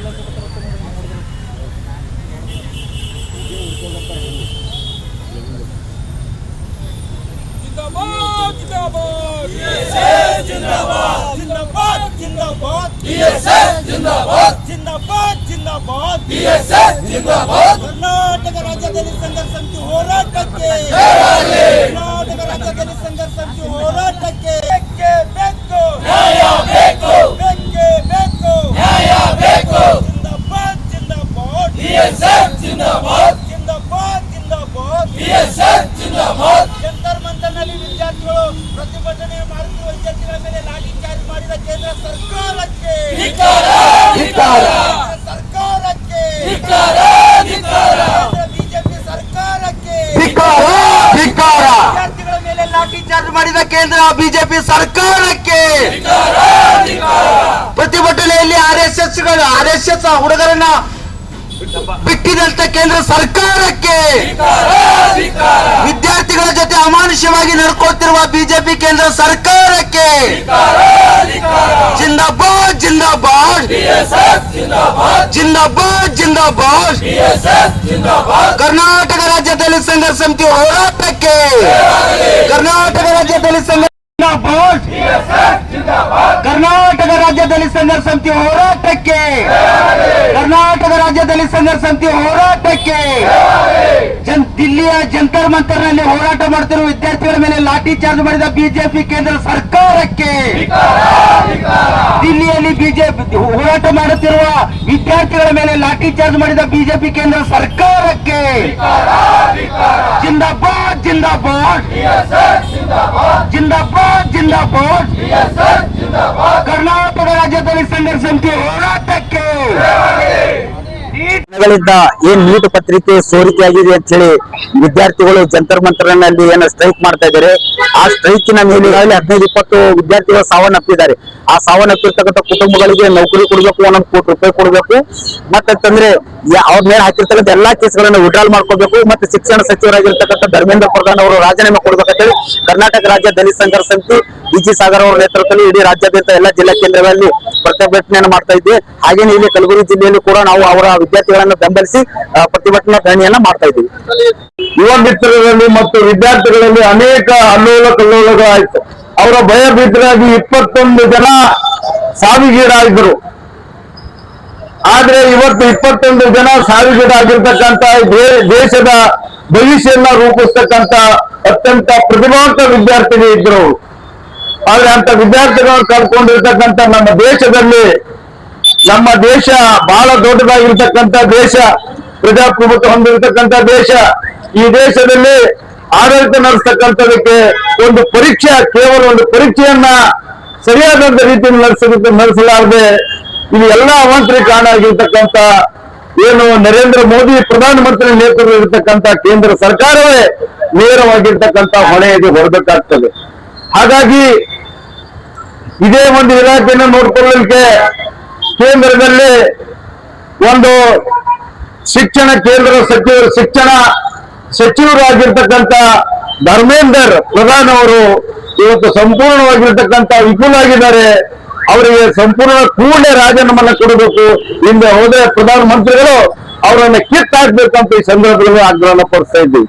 जिंदाबाद जिंदाबाद बीएसएफ जिंदाबाद जिंदाबाद जिंदाबाद बीएसएफ जिंदाबाद जिंदाबाद जिंदाबाद बीएसएफ जिंदाबाद कर्नाटक राज्यದಲ್ಲಿ ಸಂಘರ್ಷ ಸಮಿತಿ ಹೋರಾಟಕ್ಕೆ कर्नाटक राज्यದಲ್ಲಿ ಸಂಘರ್ಷ ಸಮಿತಿ ಹೋರಾಟಕ್ಕೆ ಬೇಕು ನ್ಯಾಯ ಬೇಕು ಬೇಕು ನ್ಯಾಯ ಬೇಕು जिंदाबाद जिंदाबाद बीएसएफ जिंदाबाद जिंदाबाद जिंदाबाद बीएसएफ जिंदाबाद जंतर ಮಂತರ್ನಲ್ಲಿ ವಿದ್ಯಾರ್ಥಿಗಳು ಪ್ರತಿಭಟನೆ ಮಾಡುತ್ತಿರುವ ವಿದ್ಯಾರ್ಥಿಗಳ ಮೇಲೆ ಲಾಠಿ ಚಾರ್ಜ್ ಮಾಡಿದ ಕೇಂದ್ರ ಸರ್ಕಾರಕ್ಕೆ ಧಿಕ್ಕಾರ ಧಿಕ್ಕಾರ ಸರ್ಕಾರಕ್ಕೆ ಧಿಕ್ಕಾರ ಧಿಕ್ಕಾರ ಬಿಜೆಪಿ ಸರ್ಕಾರಕ್ಕೆ ಧಿಕ್ಕಾರ ಧಿಕ್ಕಾರ ವಿದ್ಯಾರ್ಥಿಗಳ ಮೇಲೆ ಲಾಠಿ ಚಾರ್ಜ್ ಮಾಡಿದ ಕೇಂದ್ರ ಬಿಜೆಪಿ ಸರ್ಕಾರಕ್ಕೆ ಧಿಕ್ಕಾರ ಧಿಕ್ಕಾರ ಪ್ರತಿಭಟನೆಯಲ್ಲಿ ಆರ್ಎಸ್ಎಸ್ ಹುಡುಗರನ್ನ ಬಿಟ್ಟಿದಂತ ಕೇಂದ್ರ ಸರ್ಕಾರಕ್ಕೆ ವಿದ್ಯಾರ್ಥಿಗಳ ಜೊತೆ ಅಮಾನುಷ್ಯವಾಗಿ ನಡ್ಕೊಳ್ತಿರುವ ಬಿಜೆಪಿ ಕೇಂದ್ರ ಸರ್ಕಾರಕ್ಕೆ ಜಿಂದಾಬಾದ್ ಜಿಂದಾಬಾದ್ ಜಿಂದಾಬಾದ್ ಜಿಂದಾಬಾದ್ ಕರ್ನಾಟಕ ರಾಜ್ಯದಲ್ಲಿ ಸಂಘರ್ಷ ಸಮಿತಿ ಹೋರಾಟಕ್ಕೆ ಕರ್ನಾಟಕ ರಾಜ್ಯದಲ್ಲಿ ಕರ್ನಾಟಕ ರಾಜ್ಯದಲ್ಲಿ ಸಂಘರ್ಷ ಸಮಿತಿ ಹೋರಾಟಕ್ಕೆ ಕರ್ನಾಟಕ ರಾಜ್ಯದಲ್ಲಿ ಸಂಘರ್ಷ ಸಮಿತಿ ಹೋರಾಟಕ್ಕೆ ದಿಲ್ಲಿಯ ಜಂತರ್ ಮಂತರ್ನಲ್ಲಿ ಹೋರಾಟ ಮಾಡುತ್ತಿರುವ ವಿದ್ಯಾರ್ಥಿಗಳ ಮೇಲೆ ಲಾಠಿ ಚಾರ್ಜ್ ಮಾಡಿದ ಬಿಜೆಪಿ ಕೇಂದ್ರ ಸರ್ಕಾರಕ್ಕೆ ದಿಲ್ಲಿಯಲ್ಲಿ ಬಿಜೆಪಿ ಹೋರಾಟ ಮಾಡುತ್ತಿರುವ ವಿದ್ಯಾರ್ಥಿಗಳ ಮೇಲೆ ಲಾಠಿ ಚಾರ್ಜ್ ಮಾಡಿದ ಬಿಜೆಪಿ ಕೇಂದ್ರ ಸರ್ಕಾರಕ್ಕೆ ಜಿಂದಾಬಾದ್ ಜಿಂದಾಬಾದ್ ಜಿಂದಾಬಾದ್ ಜಿಂದಾಬಾದ್ ಕರ್ನಾಟಕ ರಾಜ್ಯದಲ್ಲಿ ಸಂಘರ್ಷ ಸಮಿತಿ ಹೋರಾಟಕ್ಕೆ ಏನ್ ನೀಟ್ ಪತ್ರಿಕೆ ಸೋರಿಕೆಯಾಗಿದೆ ಅಂತ ಹೇಳಿ ವಿದ್ಯಾರ್ಥಿಗಳು ಜಂತರ್ ಮಂತರ್ನಲ್ಲಿ ಏನು ಸ್ಟ್ರೈಕ್ ಮಾಡ್ತಾ ಇದ್ದಾರೆ. ಆ ಸ್ಟ್ರೈಕಿನ ಮೇಲೆ 15-20 ವಿದ್ಯಾರ್ಥಿಗಳು ಸಾವನ್ನಪ್ಪಿದ್ದಾರೆ. ಆ ಸಾವನ್ನಪ್ಪಿರ್ತಕ್ಕಂಥ ಕುಟುಂಬಗಳಿಗೆ ನೌಕರಿ ಕೊಡಬೇಕು, 1 ಕೋಟಿ ರೂಪಾಯಿ ಕೊಡಬೇಕು, ಮತ್ತಂದ್ರೆ ಅವ್ರ ಮೇಲೆ ಹಾಕಿರ್ತಕ್ಕಂಥ ಎಲ್ಲಾ ಕೇಸ್ಗಳನ್ನು ವಿಡ್ರಾಲ್ ಮಾಡ್ಕೋಬೇಕು, ಮತ್ತೆ ಶಿಕ್ಷಣ ಸಚಿವರಾಗಿರ್ತಕ್ಕಂಥ ಧರ್ಮೇಂದ್ರ ಪ್ರಧಾನ್ ಅವರು ರಾಜೀನಾಮೆ ಕೊಡ್ಬೇಕಂತೇಳಿ ಕರ್ನಾಟಕ ರಾಜ್ಯ ದಲಿತ ಸಂಘರ್ಷ ಸಮಿತಿ ಬಿಜಿ ಸಾಗರ್ ಅವರ ನೇತೃತ್ವದಲ್ಲಿ ಇಡೀ ರಾಜ್ಯಾದ್ಯಂತ ಎಲ್ಲ ಜಿಲ್ಲಾ ಕೇಂದ್ರಗಳಲ್ಲಿ ಪ್ರತಿಭಟನೆಯನ್ನು ಮಾಡ್ತಾ ಇದ್ವಿ. ಹಾಗೇನೆ ಇಲ್ಲಿ ಕಲಬುರಗಿ ಜಿಲ್ಲೆಯಲ್ಲಿ ಕೂಡ ನಾವು ಅವರ ವಿದ್ಯಾರ್ಥಿಗಳನ್ನ ಬೆಂಬಲಿಸಿ ಪ್ರತಿಭಟನಾ ಧರಣಿಯನ್ನ ಮಾಡ್ತಾ ಇದ್ದೀವಿ. ಯುವ ಮಿತ್ರರಲ್ಲಿ ಮತ್ತು ವಿದ್ಯಾರ್ಥಿಗಳಲ್ಲಿ ಅನೇಕ ಅಲ್ಲೋಲ ಕಲ್ಲೋಲಗ ಆಯ್ತು. ಅವರ ಭಯಭೀತರಾಗಿ 21 ಜನ ಸಾವಿಗೀಡಾಗಿದ್ರು. ಆದ್ರೆ ಇವತ್ತು 21 ಜನ ಸಾವಿಗೀಡಾಗಿರ್ತಕ್ಕಂಥ ದೇಶದ ಭವಿಷ್ಯನ್ನ ರೂಪಿಸ್ತಕ್ಕಂಥ ಅತ್ಯಂತ ಪ್ರತಿಭಾವಂತ ವಿದ್ಯಾರ್ಥಿಗಳು ಇದ್ರು. ಆದ್ರೆ ಅಂತ ವಿದ್ಯಾರ್ಥಿಗಳನ್ನು ಕಳ್ಕೊಂಡಿರ್ತಕ್ಕಂಥ ನಮ್ಮ ದೇಶದಲ್ಲಿ, ನಮ್ಮ ದೇಶ ಬಹಳ ದೊಡ್ಡದಾಗಿರ್ತಕ್ಕಂಥ ದೇಶ, ಪ್ರಜಾಪ್ರಭುತ್ವ ಹೊಂದಿರತಕ್ಕಂಥ ದೇಶ. ಈ ದೇಶದಲ್ಲಿ ಆಡಳಿತ ನಡೆಸ್ತಕ್ಕಂಥದಕ್ಕೆ ಒಂದು ಪರೀಕ್ಷೆ, ಕೇವಲ ಒಂದು ಪರೀಕ್ಷೆಯನ್ನ ಸರಿಯಾದಂತ ರೀತಿಯಲ್ಲಿ ನಡೆಸಲಾರದೆ ಇಲ್ಲಿ ಎಲ್ಲಾ ಅವಾಂತರಿ ಕಾರಣ ಆಗಿರ್ತಕ್ಕಂಥ ಏನು ನರೇಂದ್ರ ಮೋದಿ ಪ್ರಧಾನಮಂತ್ರಿ ನೇತೃತ್ವದಲ್ಲಿರ್ತಕ್ಕಂಥ ಕೇಂದ್ರ ಸರ್ಕಾರವೇ ನೇರವಾಗಿರ್ತಕ್ಕಂಥ ಹೊಣೆಗೆ ಹೊರಬೇಕಾಗ್ತದೆ. ಹಾಗಾಗಿ ಇದೇ ಒಂದು ಇಲಾಖೆಯನ್ನು ನೋಡ್ಕೊಳ್ಳಲಿಕ್ಕೆ ಕೇಂದ್ರದಲ್ಲಿ ಒಂದು ಶಿಕ್ಷಣ ಕೇಂದ್ರ ಶಿಕ್ಷಣ ಸಚಿವರಾಗಿರ್ತಕ್ಕಂಥ ಧರ್ಮೇಂದ್ರ ಪ್ರಧಾನ್ ಅವರು ಇವತ್ತು ಸಂಪೂರ್ಣವಾಗಿರ್ತಕ್ಕಂಥ ವಿಫುಲಾಗಿದ್ದಾರೆ. ಅವರಿಗೆ ಸಂಪೂರ್ಣ ಕೂಡಲೇ ರಾಜೀನಾಮೆ ಕೊಡಬೇಕು. ಹಿಂದೆ ಹೋದ್ರೆ ಪ್ರಧಾನಮಂತ್ರಿಗಳು ಅವರನ್ನು ಕಿತ್ತಾಕ್ಬೇಕಂತ ಈ ಸಂದರ್ಭದಲ್ಲಿ ಆಗ್ರಹ ಪಡಿಸ್ತಾ ಇದ್ದೀವಿ.